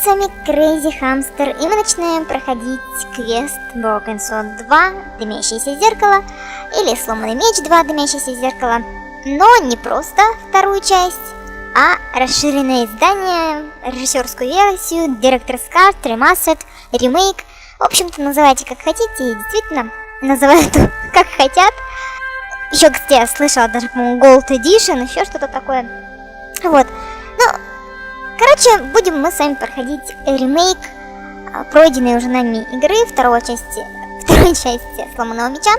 с вами Crazy Hamster, и мы начинаем проходить квест Broken Sword 2, Дымящееся зеркало, или Сломанный меч 2, Дымящееся зеркало, но не просто вторую часть, а расширенное издание, режиссерскую версию, Director's Cut, Remastered, ремейк. В общем-то, называйте как хотите, и действительно называют как хотят. Еще, кстати, я слышала даже, по-моему, Gold Edition, еще что-то такое. Вот. Ну, короче, будем мы с вами проходить ремейк пройденной уже нами игры второй части Сломанного меча.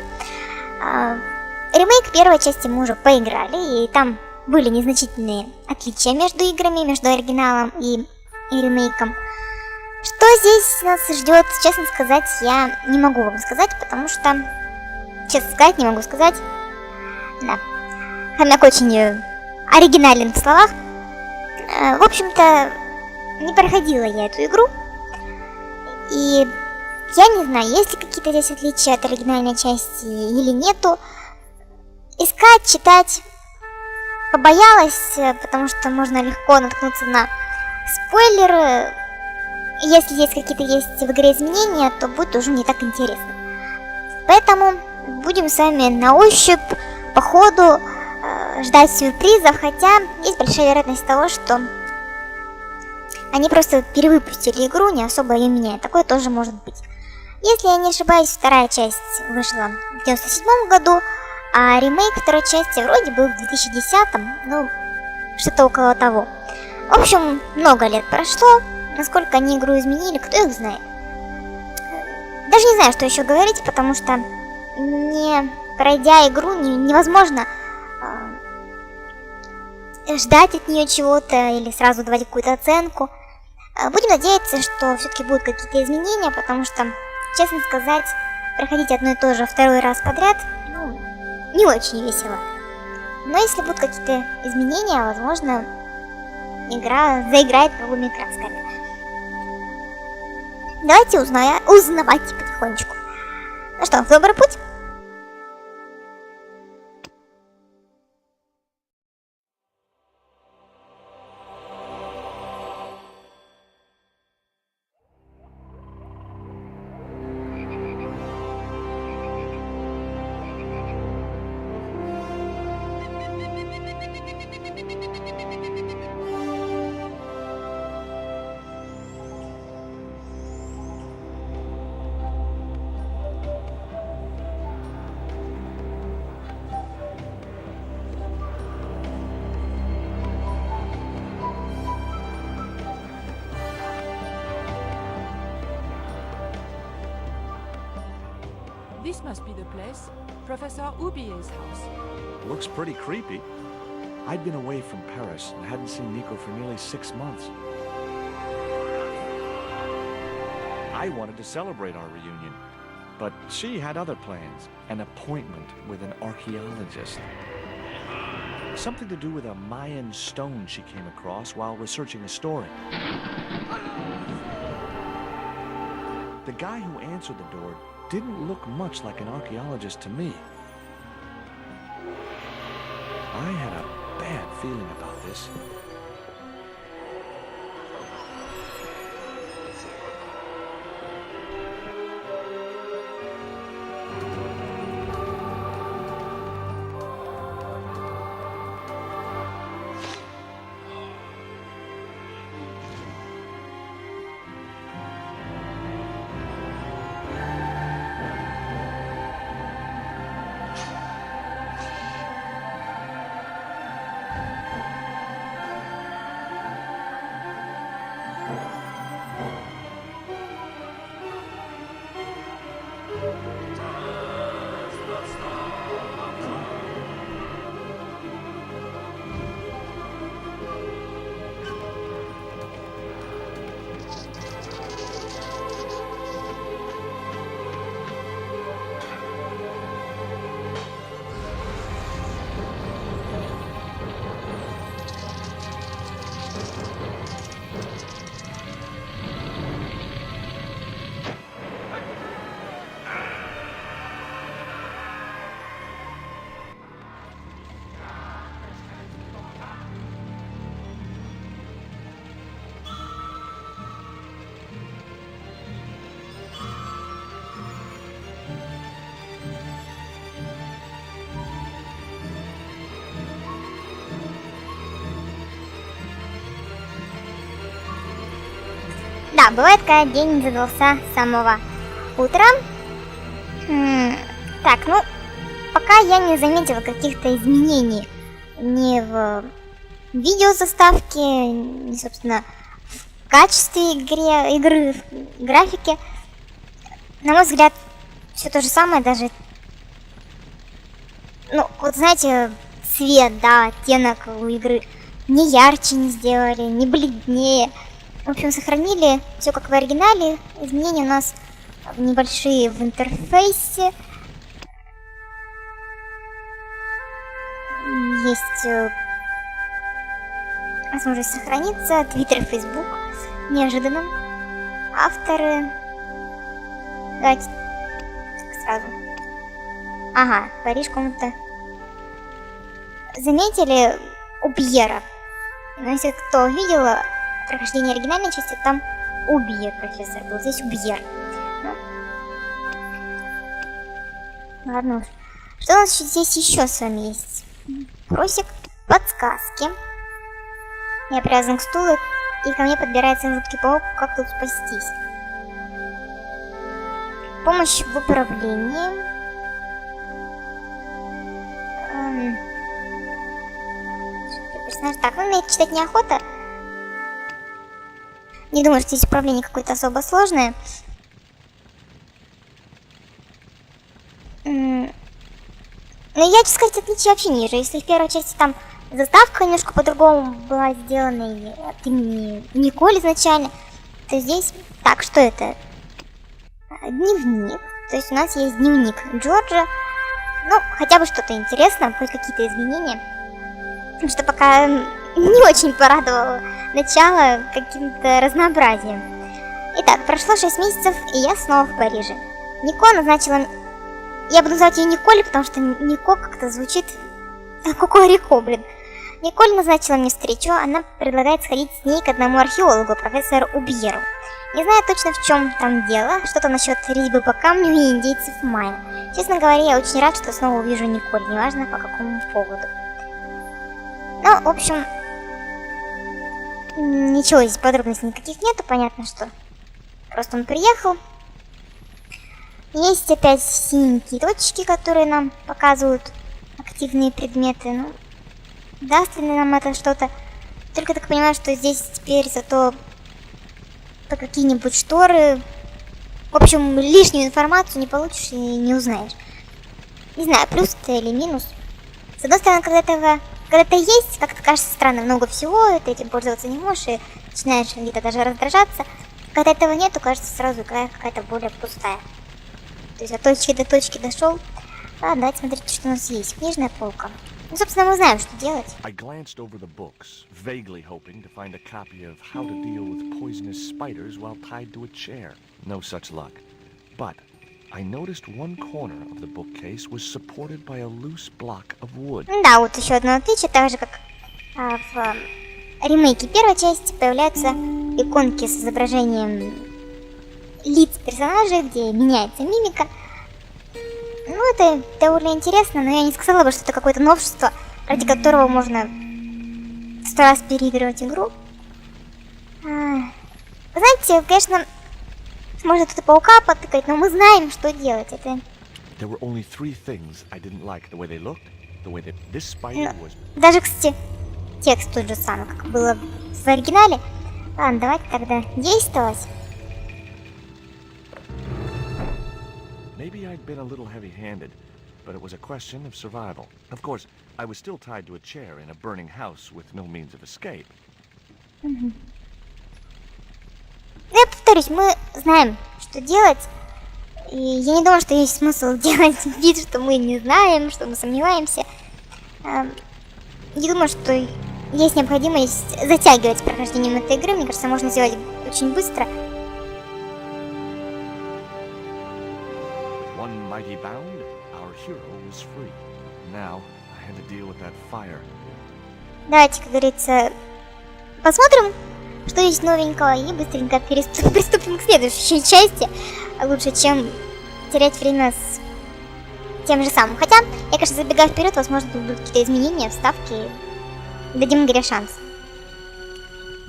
Ремейк первой части мы уже поиграли, и там были незначительные отличия между играми, между оригиналом и ремейком. Что здесь нас ждет, честно сказать, я не могу вам сказать, потому что, честно сказать, не могу сказать. Да, хомяк очень оригинален в словах. В общем-то, не проходила я эту игру, и я не знаю, есть ли какие-то здесь отличия от оригинальной части или нету. Искать, читать побоялась, потому что можно легко наткнуться на спойлеры. Если здесь какие-то есть в игре изменения, то будет уже не так интересно. Поэтому будем с вами на ощупь, по ходу, ждать сюрпризов, хотя есть большая вероятность того, что они просто перевыпустили игру, не особо ее меняя. Такое тоже может быть. Если я не ошибаюсь, вторая часть вышла в 1997 году, а ремейк второй части вроде был в 2010-м, ну, что-то около того. В общем, много лет прошло, насколько они игру изменили, кто их знает. Даже не знаю, что еще говорить, потому что не пройдя игру невозможно ждать от нее чего-то или сразу давать какую-то оценку. Будем надеяться, что все-таки будут какие-то изменения, потому что, честно сказать, проходить одно и то же второй раз подряд, ну, не очень весело. Но если будут какие-то изменения, возможно, игра заиграет новыми красками. Давайте узнавать потихонечку. Ну что, в добрый путь? This must be the place. Professor Ubier's house. Looks pretty creepy. I'd been away from Paris and hadn't seen Nico for nearly 6 months. I wanted to celebrate our reunion, but she had other plans. An appointment with an archaeologist. Something to do with a Mayan stone she came across while researching a story. The guy who answered the door didn't look much like an archaeologist to me. I had a bad feeling about this. Да, бывает, когда день задался с самого утра. Так, ну, пока я не заметила каких-то изменений ни в видеозаставке, ни, собственно, в качестве игры, в графике. На мой взгляд, все то же самое, даже, ну, вот знаете, цвет, да, оттенок у игры не ярче не сделали, не бледнее. В общем, сохранили все как в оригинале. Изменения у нас небольшие в интерфейсе. Есть возможность сохраниться. Твиттер и Фейсбук. Неожиданно. Авторы. Давайте сразу. Ага, Париж, комната. Заметили у Пьера? Ну, если кто видел прохождение оригинальной части, там Убьер профессор был. Здесь Убьер. Ну. Ладно уж. Что у нас здесь еще с вами есть? Просик, подсказки. Я привязан к стулу, и ко мне подбирается жуткий паук. Как тут спастись? Помощь в управлении. Персонаж. Так, ну мне читать неохота. Не думаю, что здесь управление какое-то особо сложное. Но я, честно сказать, отличия вообще не вижу. Если в первой части там заставка немножко по-другому была сделана, и от имени Николь изначально, то здесь... Так, что это? Дневник. То есть у нас есть дневник Джорджа. Ну, хотя бы что-то интересное, хоть какие-то изменения. Потому что пока не очень порадовало начало каким-то разнообразием. Итак, прошло 6 месяцев, и я снова в Париже. Нико назначила... Я буду называть ее Николь, потому что Нико как-то звучит... Кукурико, блин. Николь назначила мне встречу, она предлагает сходить с ней к одному археологу, профессору Убьеру. Не знаю точно, в чем там дело, что-то насчет резьбы по камню и индейцев майя. Честно говоря, я очень рад, что снова увижу Николь, неважно по какому поводу. Ну, в общем, ничего здесь подробностей никаких нету, понятно, что просто он приехал. Есть опять синенькие точки, которые нам показывают активные предметы. Ну, даст ли нам это что-то? Только так понимаю, что здесь теперь зато по какие-нибудь шторы. В общем, лишнюю информацию не получишь и не узнаешь. Не знаю, плюс это или минус. С одной стороны, когда это есть, как-то кажется странно, много всего, ты этим пользоваться не можешь, и начинаешь где-то даже раздражаться. Когда этого нету, кажется сразу игра какая-то более пустая. То есть от точки до точки дошел. Ладно, давайте смотреть, что у нас есть. Книжная полка. Ну, собственно, мы знаем, что делать. I glanced over the books, vaguely hoping to find a copy of How to Deal with Poisonous Spiders while tied to a chair. No such luck. But I noticed one corner of the bookcase was supported by a loose block of wood. Да, вот еще одно отличие, так же как в ремейке первой части появляются иконки с изображением лиц персонажей, где меняется мимика. Ну, это довольно интересно, но я не сказала бы, что это какое-то новшество, ради которого можно 100 раз переигрывать игру. Знаете, конечно, можно тут и паука потыкать, но мы знаем, что делать. Это... There were only 3 things I didn't like: the way they looked, the way that this spider was. Даже, кстати, текст тот же самый, как было в оригинале. Ладно, давайте тогда действовать. Maybe I'd been a little heavy-handed, but it was a question of survival. Of course, I was still tied to a chair in a burning house with no means of escape. Я повторюсь, мы знаем, что делать, и я не думаю, что есть смысл делать вид, что мы не знаем, что мы сомневаемся. Не думаю, что есть необходимость затягивать прохождением этой игры. Мне кажется, можно сделать очень быстро. One mighty bound, our hero was free. Now I had to deal with that fire. Давайте, как говорится, посмотрим, что есть новенького, и быстренько приступим к следующей части. Лучше, чем терять время с тем же самым. Хотя, я, конечно, забегаю вперед, возможно, тут будут какие-то изменения, вставки. Дадим игре шанс.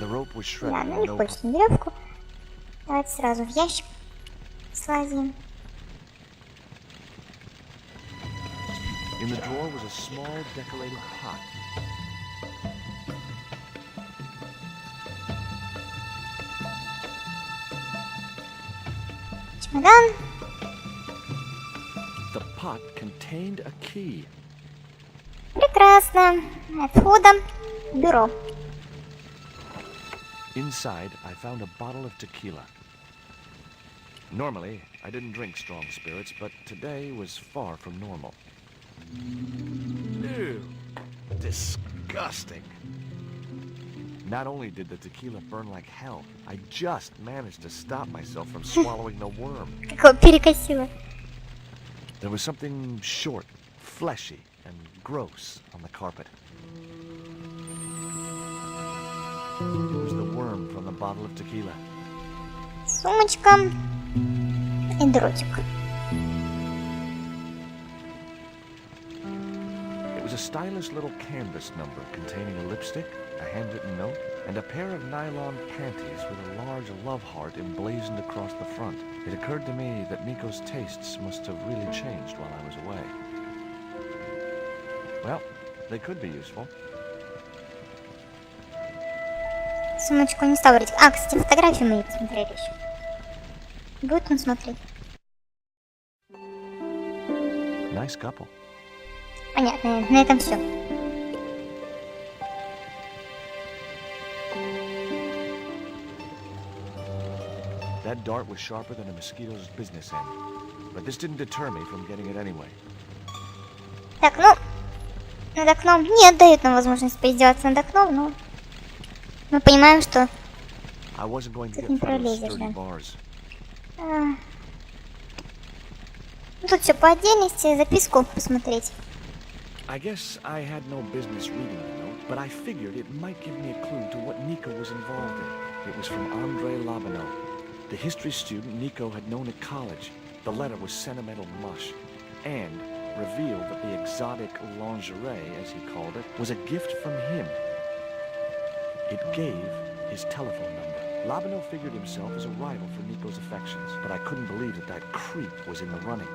Ладно, не хочешь на веревку. Давайте сразу в ящик слазим. In the drawer was a small decorated pot. Чемодан. The pot contained a key. Прекрасно. От входа в бюро. Inside, I found a bottle of tequila. Normally, I didn't drink strong spirits, but today was far from normal. Ew. Disgusting. Not only did the tequila burn like hell, I just managed to stop myself from swallowing the worm. Как его перекосило. There was something short, fleshy, and gross on the carpet. It was the worm from the bottle of tequila. Сумочка и дротик. It was a stylish little canvas number containing a lipstick, a handwritten note, and a pair of nylon panties with a large love heart emblazoned across the front. It occurred to me that Nico's tastes must have really changed while I was away. Well, they could be useful. Сумочку не стал брать. А, кстати, фотографии мы не посмотрели еще. Будет он смотреть? Nice couple. Понятно, на этом все. That dart was sharper than a mosquito's business end. But this didn't deter me from getting it anyway. Так, ну, над окном не отдают нам возможность поиздеваться над окном, но мы понимаем, что I wasn't going to Тут get не through those пролезешь, sturdy да. bars. Ну, тут все по отдельности, записку посмотреть. I guess I had no business reading the note, but I figured it might give me a clue to what Nico was involved in. It was from Andre Labano, the history student Nico had known at college. The letter was sentimental mush, and revealed that the exotic lingerie, as he called it, was a gift from him. It gave his telephone number. Labano figured himself as a rival for Nico's affections, but I couldn't believe that that creep was in the running.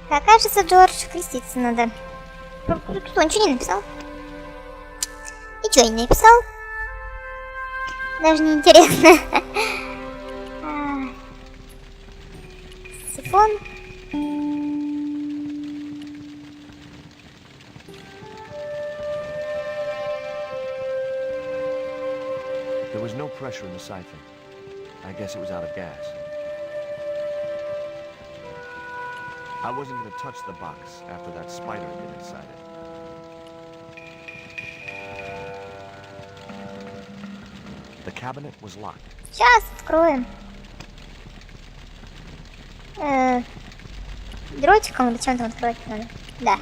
Так, кажется, Джордж, креститься надо. Тут он ничего не написал? Ничего не написал. Даже не интересно. Сифон. There was no pressure in the siphon. I guess it was out of gas. I wasn't going to touch the box after that spider had been inside it. The cabinet was locked. Сейчас откроем. Дротиком или чем-то открывать надо? Да.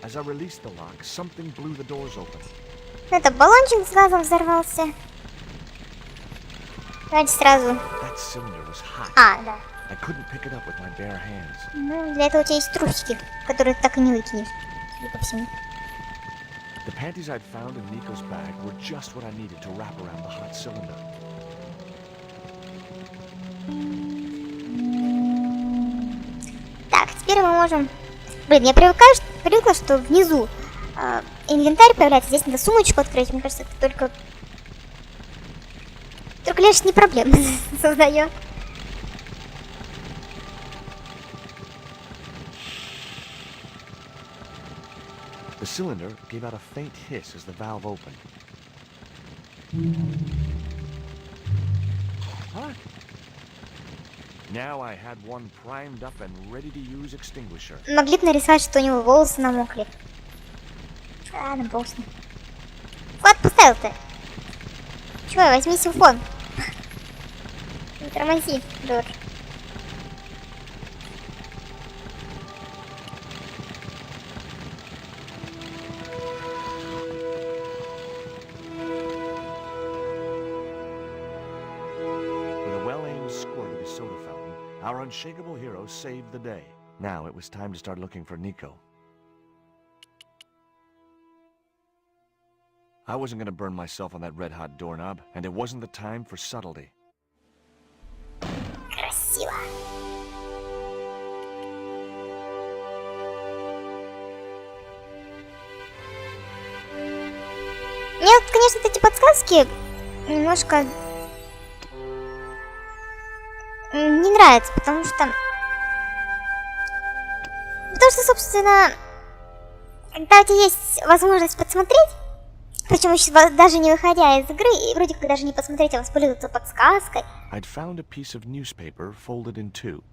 As I released the lock, something blew the doors open. Это баллончик с газом взорвался. Давайте сразу. That cylinder was hot. А, да. I couldn't pick it up with my bare hands. Ну, для этого у тебя есть трусики, которые ты так и не выкинешь. Судя по всему. The panties I'd found in Nico's bag were just what I needed to wrap around the hot cylinder. Так, теперь мы можем... Блин, я привыкла, что внизу инвентарь появляется. Здесь надо сумочку открыть. Мне кажется, это только лишь не проблемы создает. The cylinder gave out a faint hiss as the valve opened. Huh? Now I had one primed up and ready to use extinguisher. Могли бы нарисовать, что у него волосы намокли. Ладно, бог с ним. Вот поставил-то. Чего, возьми сифон. Не тормози, Джордж. Our unshakable hero saved the day. Now it was time to start looking for Nico. I wasn't gonna burn myself on that red-hot doorknob, and it wasn't the time for subtlety. Красиво. Мне вот, конечно, эти подсказки немножко не нравятся, потому что, собственно, когда у тебя есть возможность подсмотреть, причем еще даже не выходя из игры, и вроде как даже не посмотреть, а воспользоваться подсказкой. I'd found a piece of newspaper folded in two.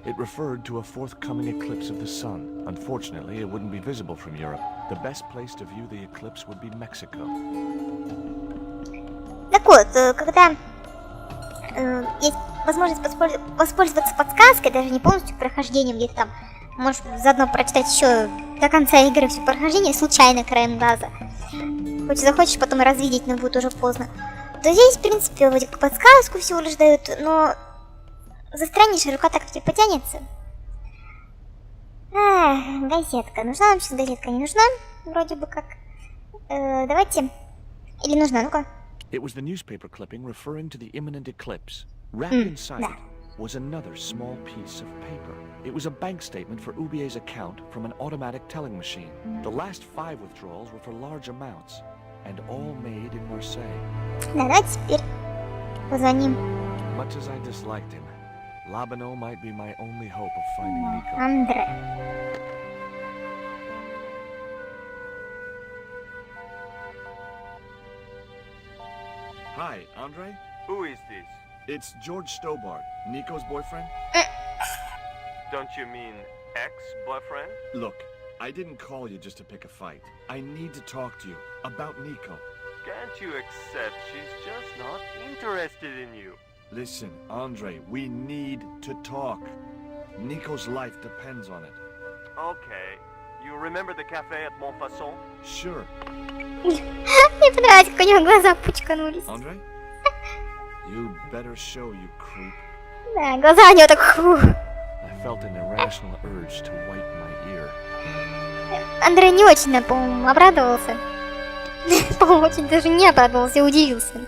It referred to a forthcoming eclipse of the sun. Unfortunately, it wouldn't be visible from Europe. The best place to view the eclipse would be Mexico. Так вот, когда есть возможность воспользоваться подсказкой, даже не полностью прохождением, где-то там можешь заодно прочитать еще до конца игры все прохождение, случайно краем глаза. Хоть захочешь потом развидеть, но будет уже поздно. То здесь, в принципе, вроде как подсказку всего лишь дают, но застрянешь, и рука так к тебе потянется. Газетка. Нужна нам сейчас газетка? Не нужна? Вроде бы как. Давайте. Или нужна? Ну-ка. It was the newspaper clipping referring to the imminent eclipse. Wrapped inside да. it was another small piece of paper. It was a bank statement for Ubier's account from an automatic telling machine. The last 5 withdrawals were for large amounts, and all made in Marseille. Да, давайте теперь позвоним Much as I disliked him, Labano might be my only hope of finding Nico. Андре. Hi, Andre? Who is this? It's George Sтоббарт, Nico's boyfriend. Don't you mean ex-boyfriend? Look, I didn't call you just to pick a fight. I need to talk to you about Nico. Can't you accept she's just not interested in you? Listen, Andre, we need to talk. Nico's life depends on it. Okay. You remember the cafe at Montfaucon? Sure. Мне понравилось, как у него глаза пучканулись. Andre? You better show, you creep. Да, глаза у него так фу. I felt an irrational urge to wipe my ear. Андрей не очень, по-моему, обрадовался. По-моему, очень даже не обрадовался, удивился.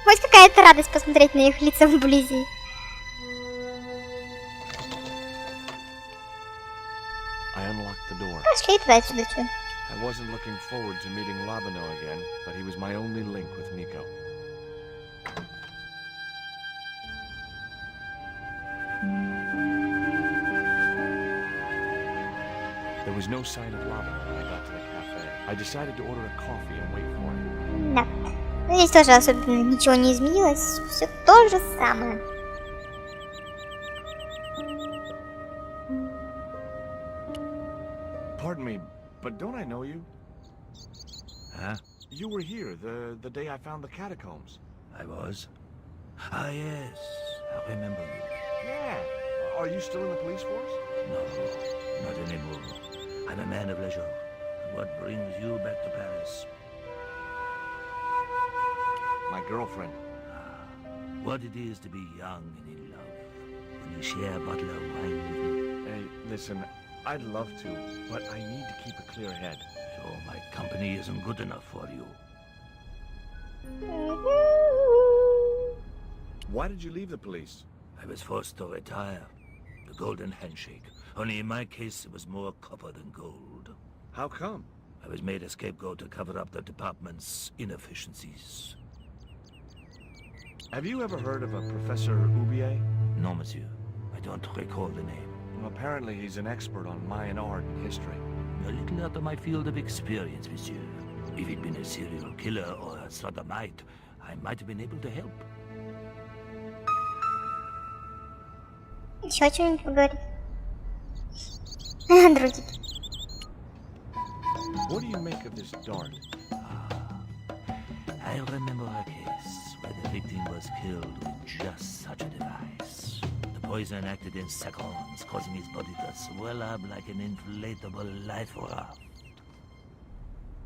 Хоть какая-то радость посмотреть на их лица вблизи. I unlocked the door. Пошли туда отсюда, что? I wasn't looking forward to meeting Labano again, but he was my only link with Nico. There was no sign of Labano when I got to the cafe. I decided to order a coffee and wait for him. Да. Но здесь тоже особенно ничего не изменилось. Все то же самое. Pardon me, but don't I know you? Huh? You were here the day I found the catacombs. I was? Ah, yes. I remember you. Yeah. Are you still in the police force? No, not anymore. I'm a man of leisure. What brings you back to Paris? My girlfriend. What it is to be young and in love. When you share a bottle of wine with me. Hey, listen, I'd love to, but I need to keep a clear head. So my company isn't good enough for you. Why did you leave the police? I was forced to retire. The golden handshake. Only in my case, it was more copper than gold. How come? I was made a scapegoat to cover up the department's inefficiencies. Have you ever heard of a Professor Ubier? No, monsieur. I don't recall the name. Well, apparently he's an expert on Mayan art and history. A little out of my field of experience, monsieur. If he'd been a serial killer or a sodomite, I might have been able to help. Еще что-нибудь поговорить? Другие. What do you make of this dart? I remember a case where the victim was killed with just such a device. The poison acted in seconds, causing his body to swell up like an inflatable life raft.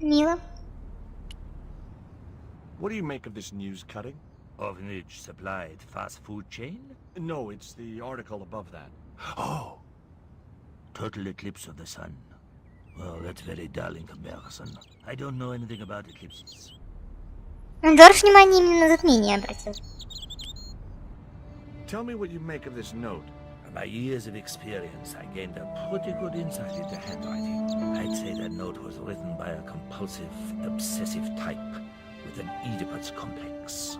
Мило. What do you make of this news cutting? Orphanage supplied fast food chain? No, it's the article above that. Oh! total eclipse of the sun. Well, that's very dull in comparison. I don't know anything about eclipses. Джордж внимание именно на затмение обратил. Tell me what you make of this note. From my years of experience, I gained a pretty good insight into handwriting. I'd say that note was written by a compulsive, obsessive type with an Oedipus complex.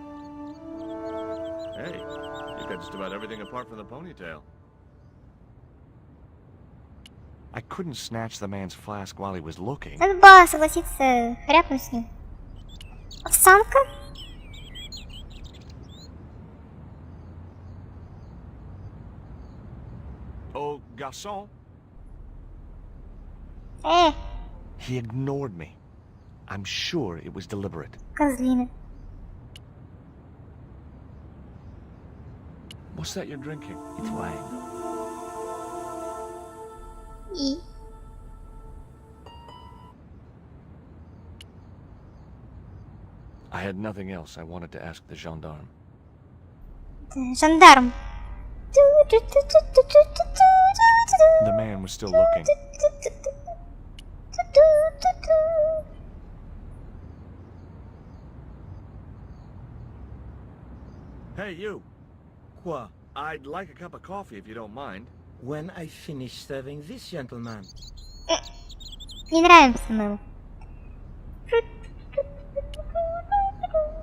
Hey, you got just about everything apart from the ponytail. I couldn't snatch the man's flask while he was looking. Надо было согласиться, хряпнуть с ним. Овсанка? Oh, garçon. He ignored me. I'm sure it was deliberate. Козлина. What's that you're drinking? It's wine. И? I had nothing else I wanted to ask the gendarme. Жандарм. The man was still looking. Hey, you. Quoi? I'd like a cup of coffee if you don't mind. When I finish serving this gentleman. Не нравимся мы ему.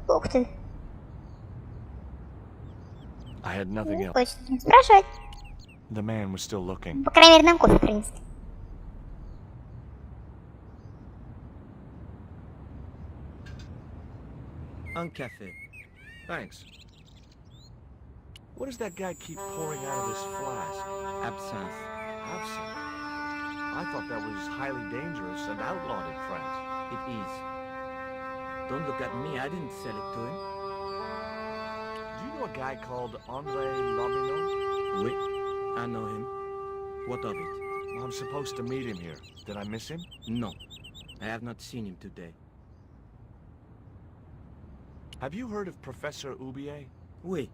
Ух ты. I had nothing else. Хочет не спрашивать. The man was still looking. По крайней мере, нам кофе принесли. Un café. Thanks. What does that guy keep pouring out of this flask? Absinthe. Absinthe? I thought that was highly dangerous and outlawed in France. It is. Don't look at me, I didn't sell it to him. Do you know a guy called André Lobineau? Oui, I know him. What of it? Well, I'm supposed to meet him here. Did I miss him? No, I have not seen him today. Have you heard of Professor Oubier? Oui.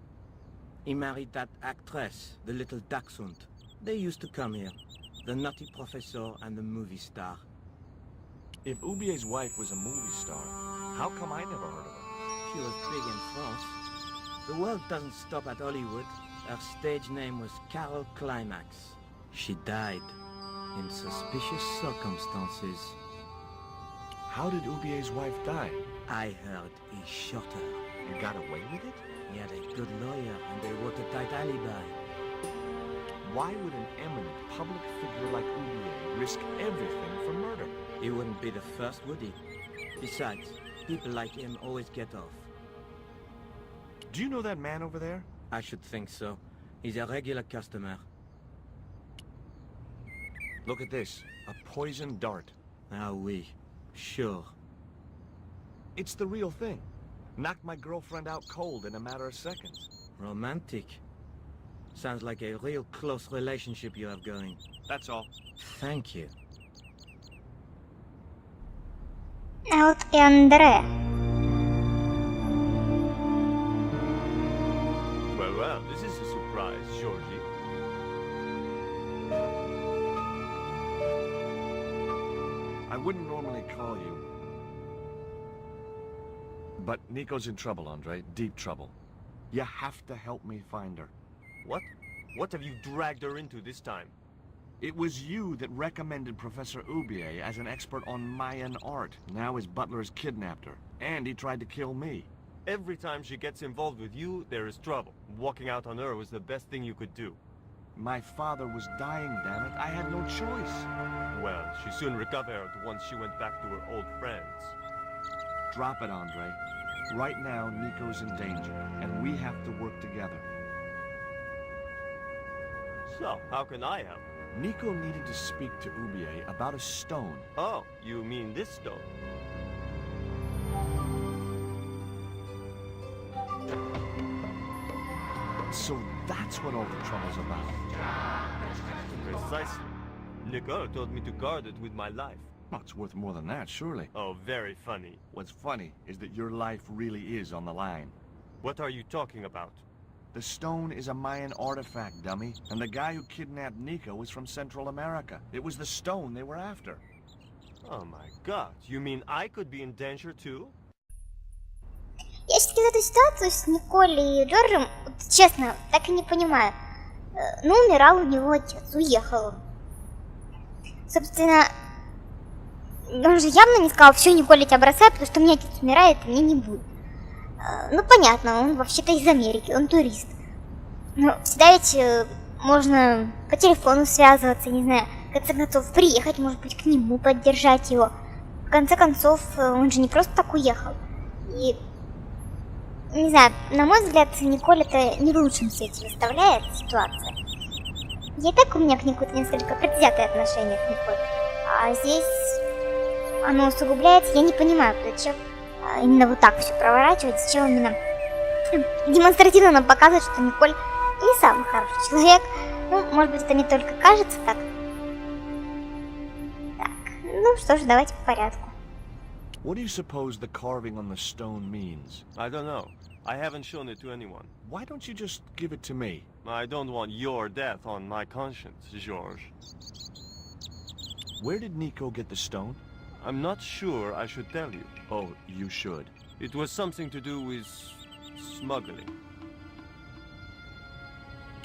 He married that actress, the little dachshund. They used to come here. The nutty professor and the movie star. If Oubier's wife was a movie star, how come I never heard of her? She was big in France. The world doesn't stop at Hollywood. Her stage name was Carol Climax. She died in suspicious circumstances. How did Oubier's wife die? I heard he shot her. You got away with it? He had a good lawyer and they wrote a tight alibi. Why would an eminent public figure like Oubier risk everything for murder? He wouldn't be the first, would he? Besides, people like him always get off. Do you know that man over there? I should think so. He's a regular customer. Look at this. A poison dart. Ah oui, sure. It's the real thing. Knocked my girlfriend out cold in a matter of seconds. Romantic. Sounds like a real close relationship you have going. That's all. Thank you. А вот и Андре. Well, this is a surprise, Georgie. I wouldn't normally call you. But Nico's in trouble, Andre. Deep trouble. You have to help me find her. What? What have you dragged her into this time? It was you that recommended Professor Oubier as an expert on Mayan art. Now his butler has kidnapped her. And he tried to kill me. Every time she gets involved with you, there is trouble. Walking out on her was the best thing you could do. My father was dying, damn it. I had no choice. Well, she soon recovered once she went back to her old friends. Drop it, Andre. Right now, Nico's in danger, and we have to work together. So, how can I help? Nico needed to speak to Oubier about a stone. Oh, you mean this stone? So that's what all the trouble's about. Precisely. Nicole told me to guard it with my life. Well, it's worth more than that, surely. Oh, very funny. What's funny is that your life really is on the line. What are you talking about? The stone is a Mayan artifact, dummy. And the guy who kidnapped Nico was from Central America. It was the stone they were after. Oh my god, you mean I could be in danger too? Я все-таки эту ситуацию с Николь и Джорджем, вот, честно, так и не понимаю. Ну, умирал у него отец, уехал он. Собственно, он же явно не сказал, все, Николь, я тебя бросаю, потому что у меня отец умирает, и мне не будет. Ну, понятно, он вообще-то из Америки, он турист. Но всегда ведь можно по телефону связываться, не знаю, в конце концов, приехать, может быть, к нему, поддержать его. В конце концов, он же не просто так уехал. И, не знаю, на мой взгляд, Николь это не в лучшем свете выставляет ситуацию. И так у меня к Николь несколько предвзятое отношение к Николь. А здесь оно усугубляется, я не понимаю, зачем именно вот так все проворачивать, зачем именно демонстративно нам показывать, что Николь не самый хороший человек. Ну, может быть, это мне только кажется так. Так, ну что ж, давайте по порядку. What do you suppose the carving on the stone means? I don't know. I haven't shown it to anyone. Why don't you just give it to me? I don't want your death on my conscience, George. Where did Nico get the stone? I'm not sure I should tell you. Oh, you should. It was something to do with smuggling.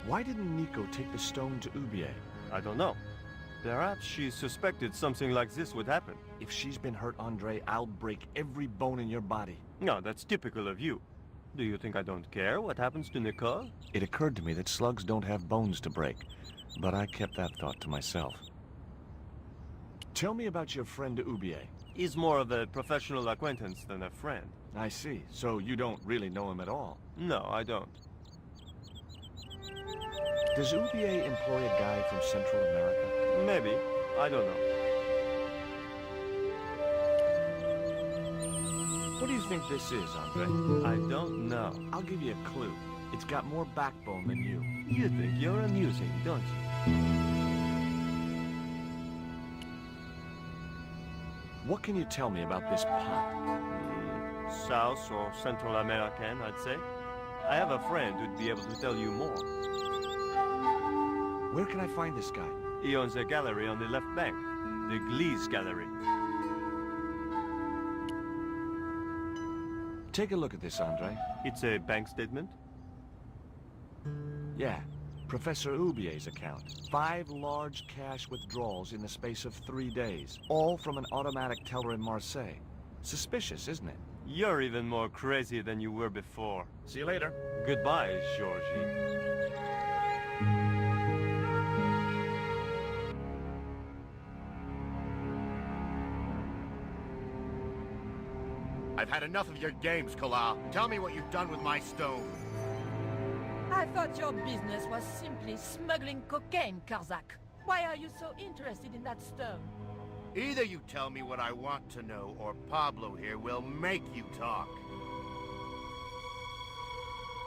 Why didn't Nico take the stone to Ubier? I don't know. Perhaps she suspected something like this would happen. If she's been hurt, Andre, I'll break every bone in your body. No, that's typical of you. Do you think I don't care what happens to Nicole? It occurred to me that slugs don't have bones to break, but I kept that thought to myself. Tell me about your friend Ubier. He's more of a professional acquaintance than a friend. I see. So you don't really know him at all. No, I don't. Does Ubier employ a guy from Central America? Maybe. I don't know. What do you think this is, Andre? I don't know. I'll give you a clue. It's got more backbone than you. You think you're amusing, don't you? What can you tell me about this pot? South or Central American, I'd say. I have a friend who'd be able to tell you more. Where can I find this guy? He owns a gallery on the left bank. The Gliese Gallery. Take a look at this, Andre. It's a bank statement. Yeah, Professor Ubier's account. 5 large cash withdrawals in the space of 3 days. All from an automatic teller in Marseille. Suspicious, isn't it? You're even more crazy than you were before. See you later. Goodbye, Georgie. I've had enough of your games, Collar. Tell me what you've done with my stone. I thought your business was simply smuggling cocaine, Karzak. Why are you so interested in that stone? Either you tell me what I want to know, or Pablo here will make you talk.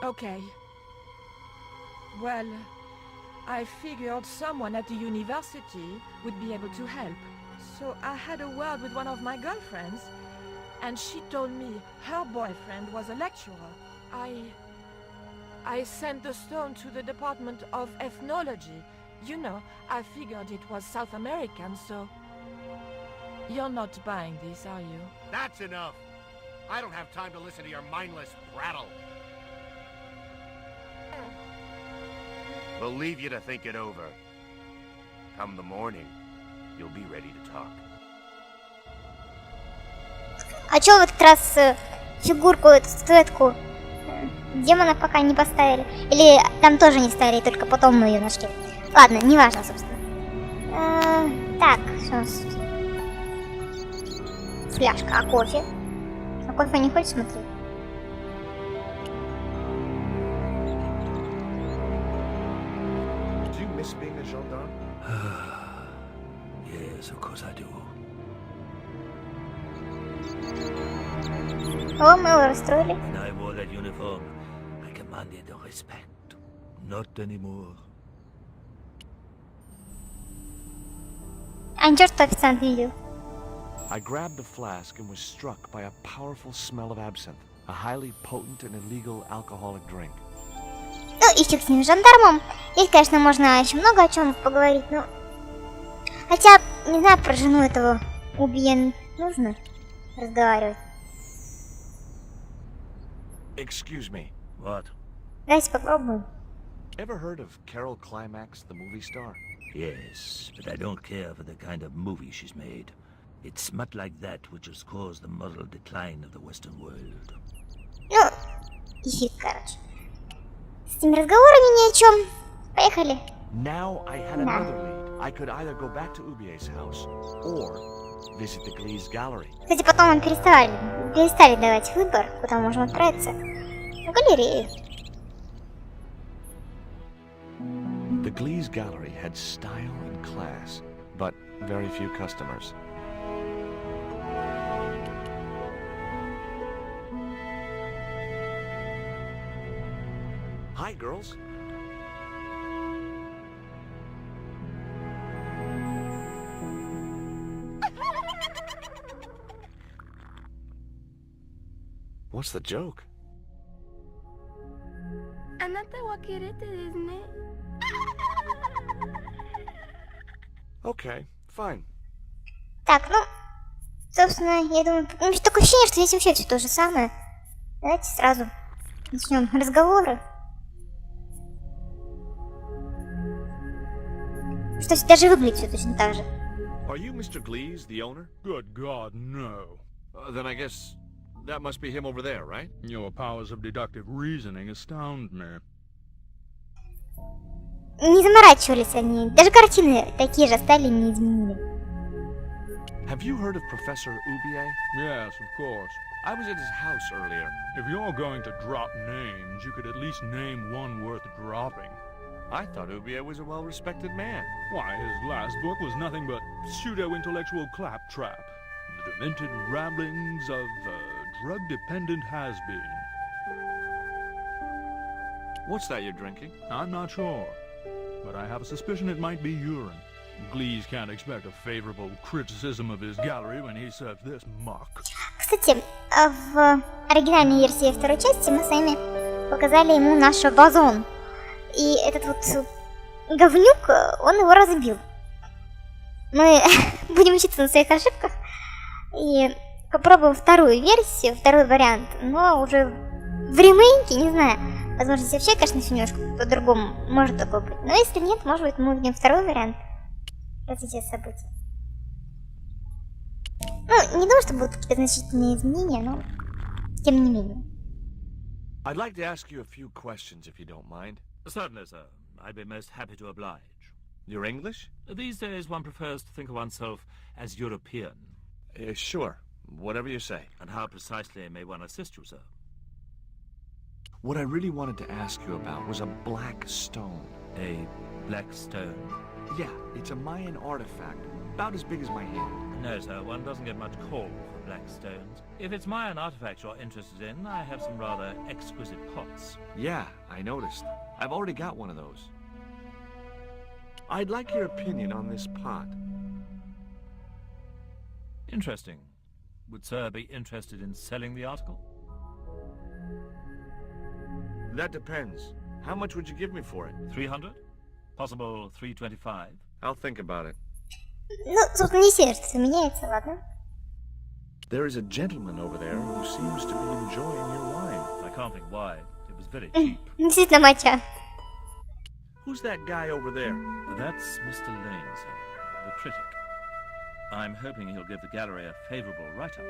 Okay. Well, I figured someone at the university would be able to help. So I had a word with one of my girlfriends, and she told me her boyfriend was a lecturer. I sent the stone to the Department of Ethnology. You know, I figured it was South American, so... You're not buying this, are you? That's enough! I don't have time to listen to your mindless prattle. We'll leave you to think it over. Come the morning, you'll be ready to talk. А чё в этот раз фигурку, эту статуэтку демона пока не поставили? Или там тоже не ставили, только потом мы ее нашли? Ладно, неважно, собственно. Так, что у нас? Фляжка, а кофе? А кофе не хочешь смотреть? Do you miss being a gendarme? Yes, of course I do. О, мы его расстроили. When I wore that uniform, I commanded respect. Not anymore. А ничего, что официант видел? I grabbed the flask and was struck by a powerful smell of absinthe, a highly potent and illegal alcoholic drink. Ну, и фиг с ним, с жандармом. Здесь, конечно, можно еще много о чем поговорить, но... Хотя, не знаю, про жену этого убиен нужно разговаривать. Excuse me. What? Давайте попробуем. Ever heard of Carol Climax, the movie star? Yes, but I don't care for the kind of movie she's made. It's smut like that which has caused the moral decline of the Western world. Ну, и фиг, короче. С этими разговорами ни о чем. Поехали. Now I had another lead. I could either go back to Ubier's house or visit the Glee's gallery. Кстати, потом нам перестали давать выбор, куда мы можем отправиться. В галерею. The Glee's gallery had style and class, but very few customers. Hi, girls. What's the joke? Okay, fine. Так, ну, собственно, я думаю, у меня такое ощущение, что здесь вообще все то же самое. Давайте сразу начнем разговоры. Что даже выглядит все точно так же. Are you Mr. Glees, the owner? Good God, no. Then I guess that must be him over there, right? Your powers of deductive reasoning astound me. Не заморачивались они. Даже картины такие же оставили, не изменили. Have you heard of Professor Ubier? Yes, of course. I was at his house earlier. If you're going to drop names, you could at least name one worth dropping. I thought Ubier was a well-respected man. Why, his last book was nothing but pseudo-intellectual claptrap. The demented ramblings of a drug-dependent has-been. What's that you're drinking? I'm not sure, but I have a suspicion it might be urine. Glees can't expect a favorable criticism of his gallery when he serves this muck. Кстати, в оригинальной версии второй части мы с вами показали ему наш вазон. И этот вот говнюк, он его разбил. Мы будем учиться на своих ошибках и попробуем вторую версию, второй вариант, но уже в ремейке, не знаю. Возможно, здесь вообще, конечно, все немножко по-другому может такое быть. Но если нет, может быть, мы увидим второй вариант развития событий. Ну, не думаю, что будут какие-то значительные изменения, но тем не менее. I'd like to ask you a few questions, if you don't mind. Certainly, sir. I'd be most happy to oblige. You're English? These days one prefers to think of oneself as European. Sure. Whatever you say. And how precisely may one assist you, sir? What I really wanted to ask you about was a black stone. A black stone? Yeah, it's a Mayan artifact, about as big as my hand. No, sir, one doesn't get much call for black stones. If it's Mayan artifacts you're interested in, I have some rather exquisite pots. Yeah, I noticed. I've already got one of those. I'd like your opinion on this pot. Interesting. Would sir be interested in selling the article? That depends. How much would you give me for it? 300? Possible 325? I'll think about it. Ну, собственно, не сильно что-то меняется, ладно. There is a gentleman over there who seems to be enjoying your wine. I can't think why. It was very cheap. Действительно моча. Who's that guy over there? That's Mr. Lane, sir, the critic. I'm hoping he'll give the gallery a favorable write-up.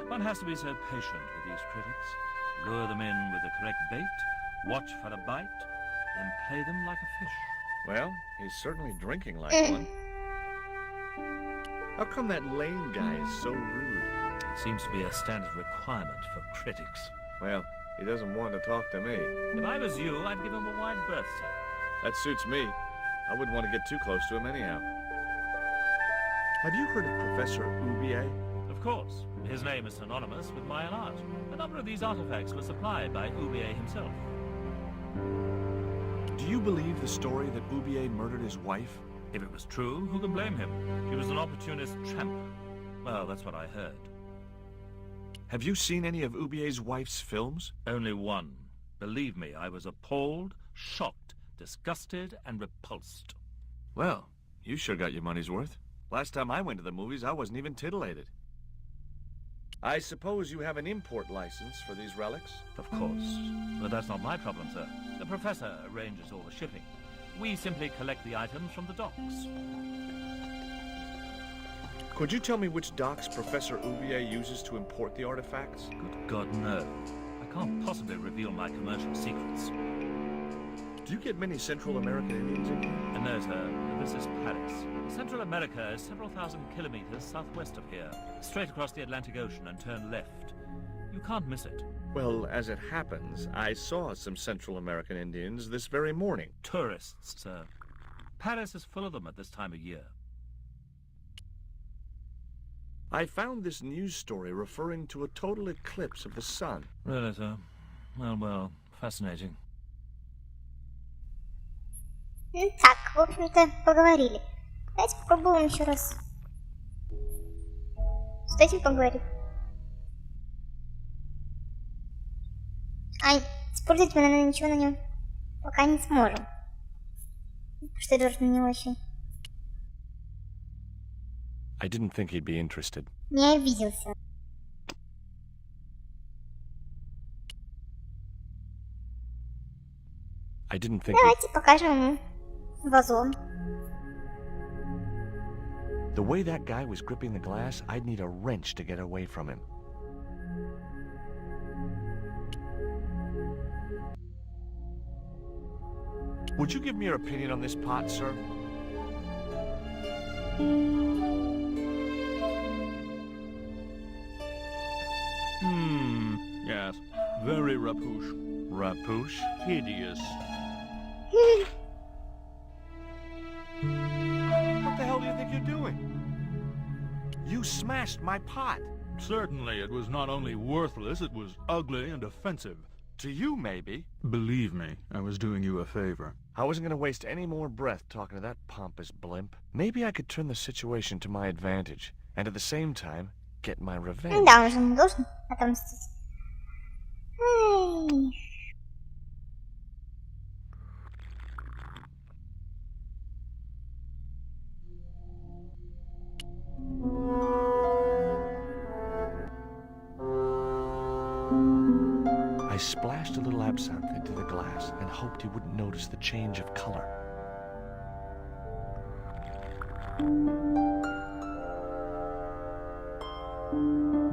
One has to be so patient with these critics. Lure them in with the correct bait, watch for a bite, then play them like a fish. Well, he's certainly drinking like one. How come that Lane guy is so rude? It seems to be a standard requirement for critics. Well, he doesn't want to talk to me. If I was you, I'd give him a wide berth, sir. That suits me. I wouldn't want to get too close to him anyhow. Have you heard of Professor Ubier? Of course. His name is synonymous with Mayan art. A number of these artifacts were supplied by Ubier himself. Do you believe the story that Ubier murdered his wife? If it was true, who can blame him? He was an opportunist tramp. Well, that's what I heard. Have you seen any of Ubier's wife's films? Only one. Believe me, I was appalled, shocked, disgusted, and repulsed. Well, you sure got your money's worth. Last time I went to the movies, I wasn't even titillated. I suppose you have an import license for these relics? Of course. But that's not my problem, sir. The professor arranges all the shipping. We simply collect the items from the docks. Could you tell me which docks Professor Oubier uses to import the artifacts? Good God, no. I can't possibly reveal my commercial secrets. Do you get many Central American Indians in here? No, sir. This is Paris. Central America is several thousand kilometers southwest of here. Straight across the Atlantic Ocean and turn left. You can't miss it. Well, as it happens, I saw some Central American Indians this very morning. Tourists, sir. Paris is full of them at this time of year. I found this news story referring to a total eclipse of the sun. Really, sir? Well, fascinating. Так, в общем-то, поговорили. Давайте попробуем еще раз с этим поговорить. А использовать мы, наверное, ничего на нем пока не сможем. Потому что Джордж на него очень I didn't think he'd be interested. не обиделся. I didn't think Давайте покажем ему вазон. The way that guy was gripping the glass, I'd need a wrench to get away from him. Would you give me your opinion on this pot, sir? Yes. Very rapouche. Rapouche? Hideous. What the hell do you think you're doing? You smashed my pot. Certainly, it was not only worthless, it was ugly and offensive. To you, maybe. Believe me, I was doing you a favor. I wasn't going to waste any more breath talking to that pompous blimp. Maybe I could turn the situation to my advantage, and at the same time, get my revenge. Да, он же не должен отомстить. Ай. I splashed a little absinthe into the glass and hoped he wouldn't notice the change of color.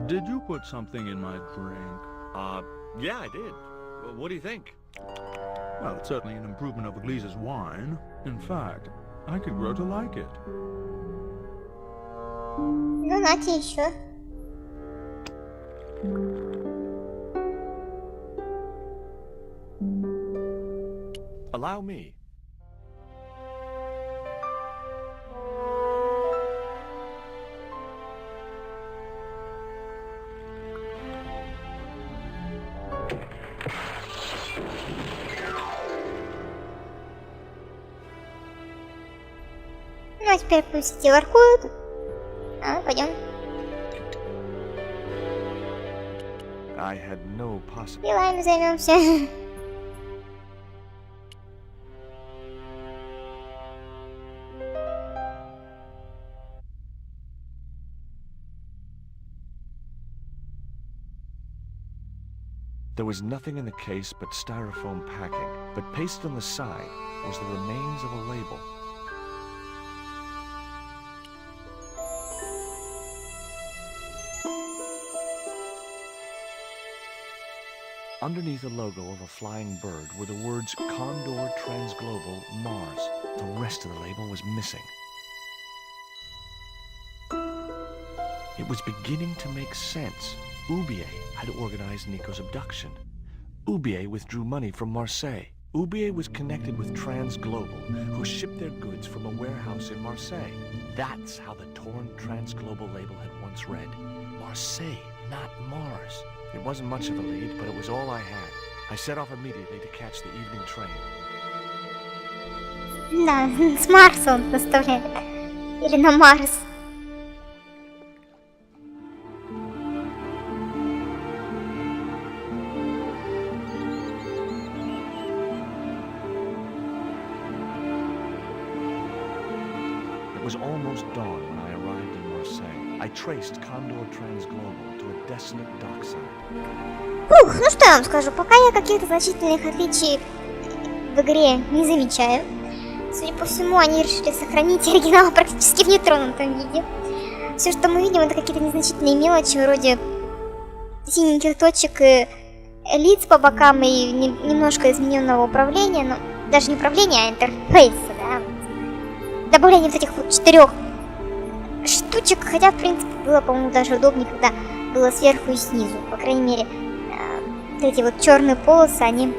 Did you put something in my drink? Yeah, I did. Well, what do you think? Well, it's certainly an improvement over Gleese's wine. In fact, I could grow to like it. Ну, нате еще. Allow me. Ну, а теперь пусть все воркуют. А, пойдем. I had no possible... Делами займемся. There was nothing in the case but styrofoam packing, but pasted on the side was the remains of a label. Underneath the logo of a flying bird were the words Condor Transglobal Mars. The rest of the label was missing. It was beginning to make sense. Oubier had organized Nico's abduction. Oubier withdrew money from Marseille. Oubier was connected with Transglobal, who shipped their goods from a warehouse in Marseille. That's how the torn Transglobal label had once read. Marseille, not Mars. It wasn't much of a lead, but it was all I had. I set off immediately to catch the evening train. Да, с Марса он доставляет. Или на Марс. was almost dawn when I arrived in Marseille. I traced Condor Transglobal to a desolate dockside. Ух, ну что я вам скажу, пока я каких-то значительных отличий в игре не замечаю. Судя по всему, они решили сохранить оригинал практически в нетронутом виде. Все, что мы видим, это какие-то незначительные мелочи, вроде синеньких точек и лиц по бокам и немножко измененного управления, но даже не управления, а интерфейса, да. Добавление вот этих вот 4 штучек, хотя, в принципе, было, по-моему, даже удобнее, когда было сверху и снизу. По крайней мере, вот эти вот черные полосы, они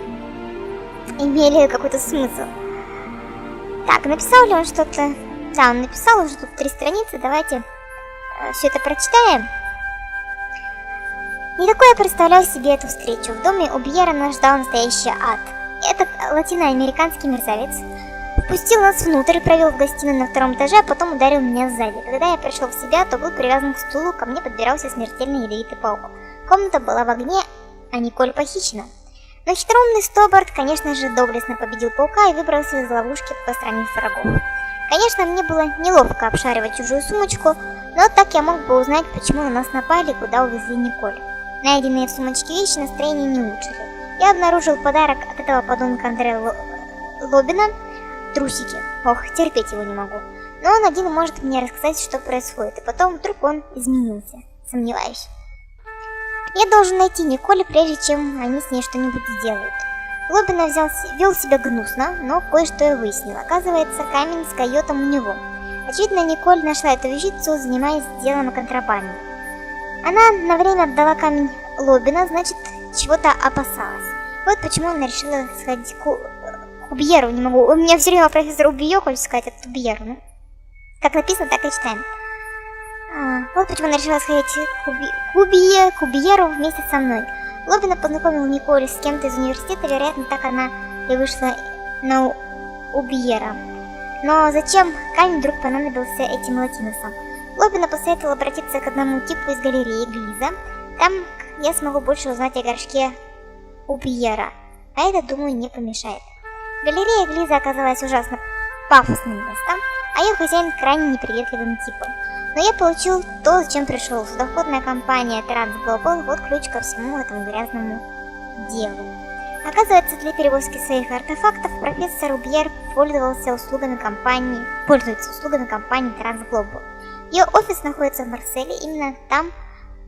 имели какой-то смысл. Так, написал ли он что-то? Да, он написал уже тут 3 страницы, давайте все это прочитаем. Не такое я представляю себе эту встречу. В доме у Бьера нас ждал настоящий ад. Этот латиноамериканский мерзавец впустил нас внутрь и провел в гостиную на 2-м этаже, а потом ударил меня сзади. Когда я пришел в себя, то был привязан к стулу, ко мне подбирался смертельный ядовитый паук. Комната была в огне, а Николь похищена. Но хитроумный Стоббарт, конечно же, доблестно победил паука и выбрался из ловушки, постранив врагов. Конечно, мне было неловко обшаривать чужую сумочку, но так я мог бы узнать, почему на нас напали и куда увезли Николь. Найденные в сумочке вещи настроение не улучшили. Я обнаружил подарок от этого подонка Андрея Лобина — трусики. Ох, терпеть его не могу. Но он один может мне рассказать, что происходит, и потом вдруг он изменился. Сомневаюсь. Я должен найти Николь, прежде чем они с ней что-нибудь сделают. Лобина вел себя гнусно, но кое-что я выяснил. Оказывается, камень с койотом у него. Очевидно, Николь нашла эту вещицу, занимаясь делом о контрабанде. Она на время отдала камень Лобина, значит, чего-то опасалась. Вот почему она решила сходить к Убьеру. Не могу. У меня все время профессор Убье, хочется сказать, это Убьер. Ну, как написано, так и читаем. Вот почему она решила сходить к Убьеру вместе со мной. Лобина познакомил Николь с кем-то из университета, вероятно, так она и вышла на Убьера. Но зачем камень вдруг понадобился этим латиносам? Лобина посоветовал обратиться к одному типу из галереи Глиза. Там я смогу больше узнать о горшке Убьера, а это, думаю, не помешает. Галерея Глиза оказалась ужасно пафосным местом, а ее хозяин крайне неприветливым типом. Но я получил то, зачем пришел. Судоходная компания Transglobal — вот ключ ко всему этому грязному делу. Оказывается, для перевозки своих артефактов профессор Убьер пользуется услугами компании Transglobal. Ее офис находится в Марселе, именно там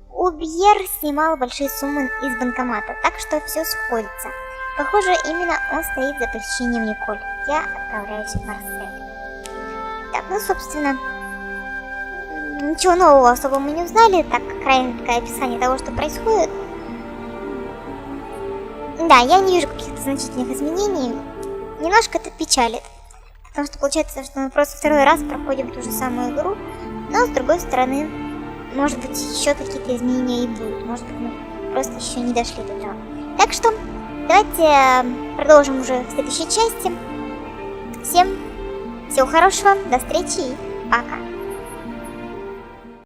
Убьер снимал большие суммы из банкомата, так что все сходится. Похоже, именно он стоит за похищением Николь. Я отправляюсь в Марсель. Так, ну, собственно, ничего нового особо мы не узнали, так краткое описание того, что происходит. Да, я не вижу каких-то значительных изменений. Немножко это печалит, потому что получается, что мы просто 2-й раз проходим ту же самую игру, но с другой стороны, может быть, еще какие-то изменения и будут. Может быть, мы просто еще не дошли до этого. Так что давайте продолжим уже в следующей части. Всем всего хорошего, до встречи и пока.